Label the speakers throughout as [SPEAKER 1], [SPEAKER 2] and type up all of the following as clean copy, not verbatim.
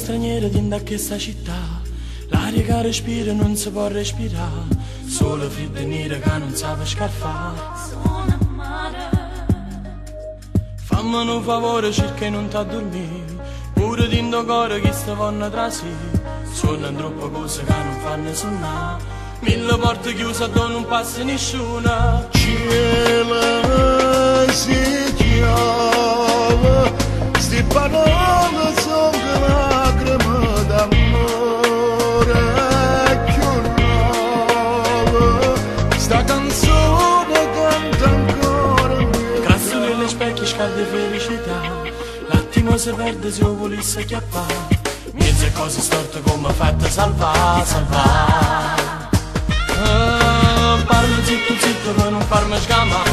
[SPEAKER 1] straniero dentro a questa città, l'aria che respira non si può respirare, solo freddo e nero che non sa scarfare.
[SPEAKER 2] Sono amara.
[SPEAKER 1] Fammi un favore, cerca di non t'addormire, pure dentro cuore che sta vanno trasì. Sono troppe cose che non fanno sonnare, mille porte chiuse dove non passa nessuna.
[SPEAKER 3] Cielo si chiama, sti parole sono lacrime d'amore più nuove, sta canzone canta ancora mia.
[SPEAKER 1] Grazie nelle specchie scalde felicità, l'attimo si perde se io volessi chiappare, mezze cose storte come fatte salvare, salvare. Parlo zitto zitto per non farmi scamare,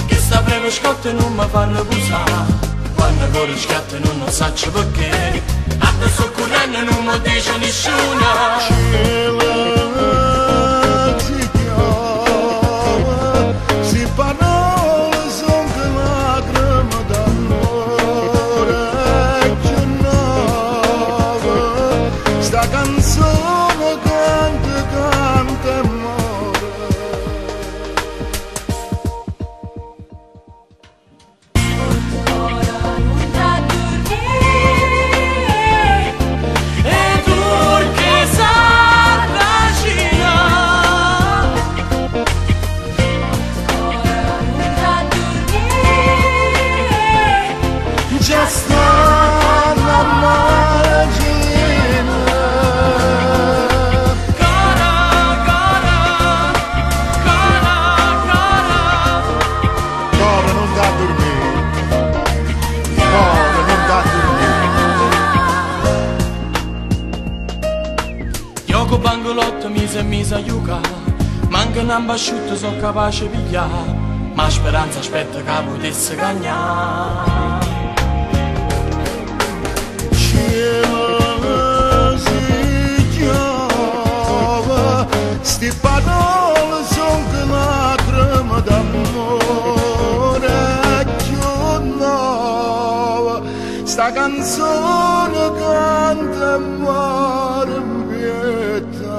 [SPEAKER 1] che sta breve scotta e non mi fanno pusare. Quando corre schiatta e non saccio perché, adesso correndo non mi dice nessuna.
[SPEAKER 3] Cielo si chiama, si parole sono lacrime d'amore più nuove, sta canzone canta, canta amore. Già sta la margine.
[SPEAKER 1] Cara, cara, cara, cara.
[SPEAKER 3] Cora non dà a dormire, cora non dà a dormire.
[SPEAKER 1] Io con bangolotto mi sa aiuta, manca un ambasciutto so capace di pigliare, ma speranza aspetta che potesse cagnare.
[SPEAKER 3] Cielo si chiama, sti parole sono lacrime d'amore più nuove, sta canzone canta amore in pietà.